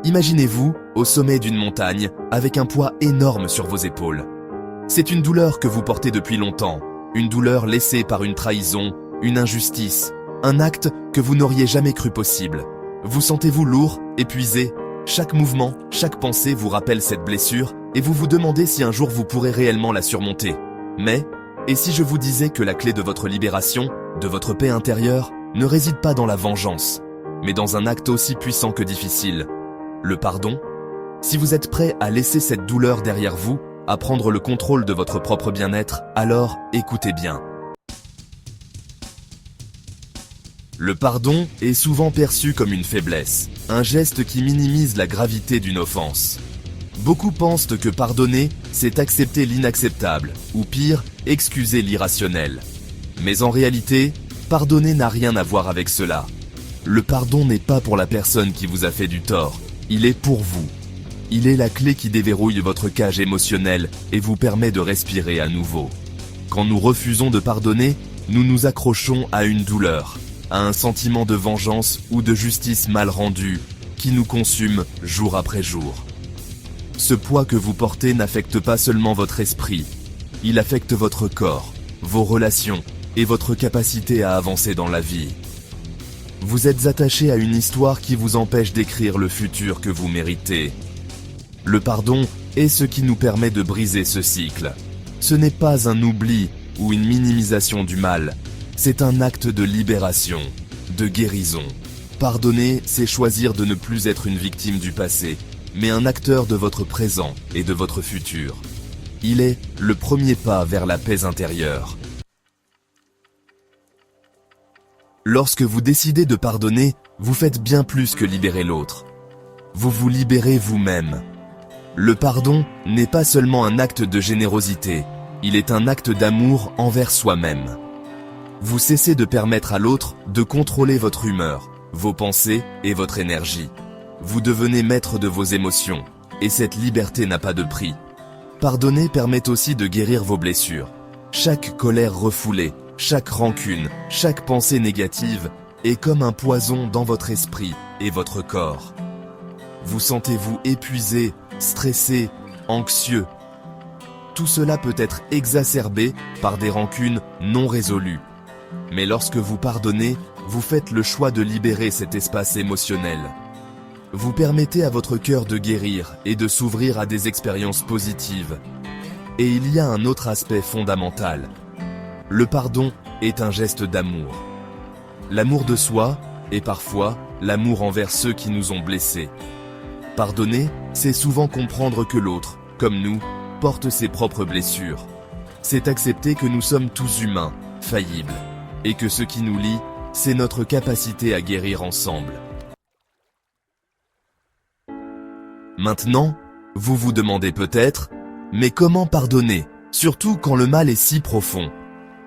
Imaginez-vous au sommet d'une montagne avec un poids énorme sur vos épaules. C'est une douleur que vous portez depuis longtemps, une douleur laissée par une trahison, une injustice, un acte que vous n'auriez jamais cru possible. Vous sentez-vous lourd, épuisé? Chaque mouvement, chaque pensée vous rappelle cette blessure et vous vous demandez si un jour vous pourrez réellement la surmonter. Mais, et si je vous disais que la clé de votre libération, de votre paix intérieure, ne réside pas dans la vengeance, mais dans un acte aussi puissant que difficile, le pardon? Si vous êtes prêt à laisser cette douleur derrière vous, à prendre le contrôle de votre propre bien-être, alors écoutez bien. Le pardon est souvent perçu comme une faiblesse, un geste qui minimise la gravité d'une offense. Beaucoup pensent que pardonner, c'est accepter l'inacceptable, ou pire, excuser l'irrationnel. Mais en réalité, pardonner n'a rien à voir avec cela. Le pardon n'est pas pour la personne qui vous a fait du tort, il est pour vous. Il est la clé qui déverrouille votre cage émotionnelle et vous permet de respirer à nouveau. Quand nous refusons de pardonner, nous nous accrochons à une douleur, à un sentiment de vengeance ou de justice mal rendue qui nous consume jour après jour. Ce poids que vous portez n'affecte pas seulement votre esprit, il affecte votre corps, vos relations et votre capacité à avancer dans la vie. Vous êtes attaché à une histoire qui vous empêche d'écrire le futur que vous méritez. Le pardon est ce qui nous permet de briser ce cycle. Ce n'est pas un oubli ou une minimisation du mal, c'est un acte de libération, de guérison. Pardonner, c'est choisir de ne plus être une victime du passé, mais un acteur de votre présent et de votre futur. Il est le premier pas vers la paix intérieure. Lorsque vous décidez de pardonner, vous faites bien plus que libérer l'autre. Vous vous libérez vous-même. Le pardon n'est pas seulement un acte de générosité, il est un acte d'amour envers soi-même. Vous cessez de permettre à l'autre de contrôler votre humeur, vos pensées et votre énergie. Vous devenez maître de vos émotions, et cette liberté n'a pas de prix. Pardonner permet aussi de guérir vos blessures. Chaque colère refoulée, chaque rancune, chaque pensée négative est comme un poison dans votre esprit et votre corps. Vous sentez-vous épuisé, stressé, anxieux. Tout cela peut être exacerbé par des rancunes non résolues. Mais lorsque vous pardonnez, vous faites le choix de libérer cet espace émotionnel. Vous permettez à votre cœur de guérir et de s'ouvrir à des expériences positives. Et il y a un autre aspect fondamental. Le pardon est un geste d'amour. L'amour de soi et parfois l'amour envers ceux qui nous ont blessés. Pardonner, c'est souvent comprendre que l'autre, comme nous, porte ses propres blessures. C'est accepter que nous sommes tous humains, faillibles, et que ce qui nous lie, c'est notre capacité à guérir ensemble. Maintenant, vous vous demandez peut-être, mais comment pardonner, surtout quand le mal est si profond,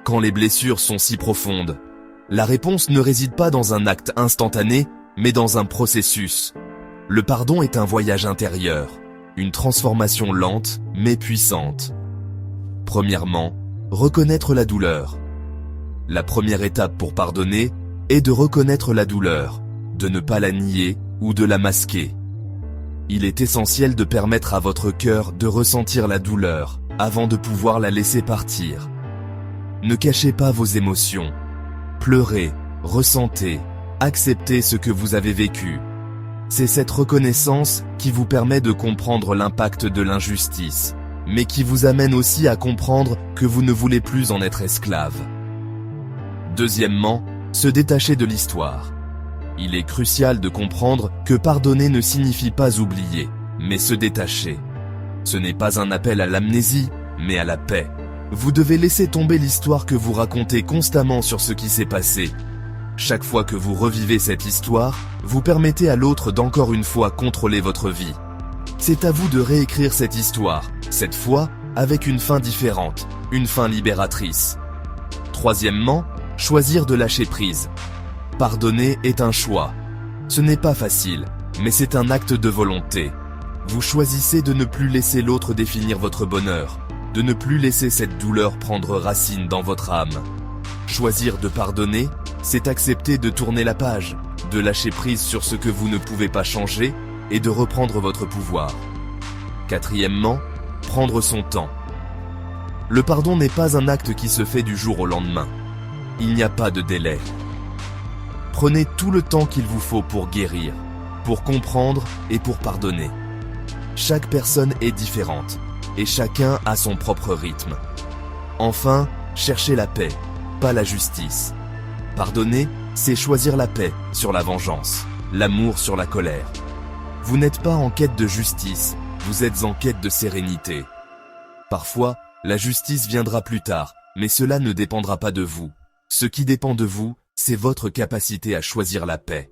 quand les blessures sont si profondes? La réponse ne réside pas dans un acte instantané, mais dans un processus. Le pardon est un voyage intérieur, une transformation lente mais puissante. Premièrement, reconnaître la douleur. La première étape pour pardonner est de reconnaître la douleur, de ne pas la nier ou de la masquer. Il est essentiel de permettre à votre cœur de ressentir la douleur avant de pouvoir la laisser partir. Ne cachez pas vos émotions. Pleurez, ressentez, acceptez ce que vous avez vécu. C'est cette reconnaissance qui vous permet de comprendre l'impact de l'injustice, mais qui vous amène aussi à comprendre que vous ne voulez plus en être esclave. Deuxièmement, se détacher de l'histoire. Il est crucial de comprendre que pardonner ne signifie pas oublier, mais se détacher. Ce n'est pas un appel à l'amnésie, mais à la paix. Vous devez laisser tomber l'histoire que vous racontez constamment sur ce qui s'est passé. Chaque fois que vous revivez cette histoire, vous permettez à l'autre d'encore une fois contrôler votre vie. C'est à vous de réécrire cette histoire, cette fois avec une fin différente, une fin libératrice. Troisièmement, choisir de lâcher prise. Pardonner est un choix. Ce n'est pas facile, mais c'est un acte de volonté. Vous choisissez de ne plus laisser l'autre définir votre bonheur, de ne plus laisser cette douleur prendre racine dans votre âme. Choisir de pardonner, c'est accepter de tourner la page, de lâcher prise sur ce que vous ne pouvez pas changer et de reprendre votre pouvoir. Quatrièmement, prendre son temps. Le pardon n'est pas un acte qui se fait du jour au lendemain. Il n'y a pas de délai. Prenez tout le temps qu'il vous faut pour guérir, pour comprendre et pour pardonner. Chaque personne est différente et chacun a son propre rythme. Enfin, cherchez la paix, pas la justice. Pardonner, c'est choisir la paix sur la vengeance, l'amour sur la colère. Vous n'êtes pas en quête de justice, vous êtes en quête de sérénité. Parfois, la justice viendra plus tard, mais cela ne dépendra pas de vous. Ce qui dépend de vous, c'est votre capacité à choisir la paix.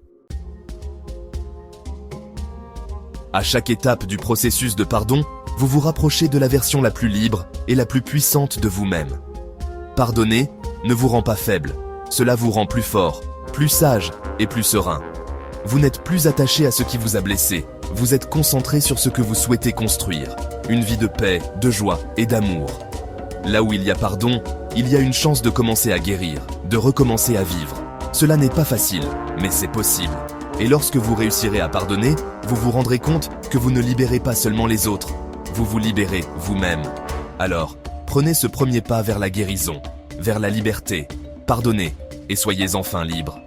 À chaque étape du processus de pardon, vous vous rapprochez de la version la plus libre et la plus puissante de vous-même. Pardonner ne vous rend pas faible, cela vous rend plus fort, plus sage et plus serein. Vous n'êtes plus attaché à ce qui vous a blessé, vous êtes concentré sur ce que vous souhaitez construire, une vie de paix, de joie et d'amour. Là où il y a pardon, il y a une chance de commencer à guérir, de recommencer à vivre. Cela n'est pas facile, mais c'est possible. Et lorsque vous réussirez à pardonner, vous vous rendrez compte que vous ne libérez pas seulement les autres, vous vous libérez vous-même. Alors, prenez ce premier pas vers la guérison, vers la liberté. Pardonnez et soyez enfin libres.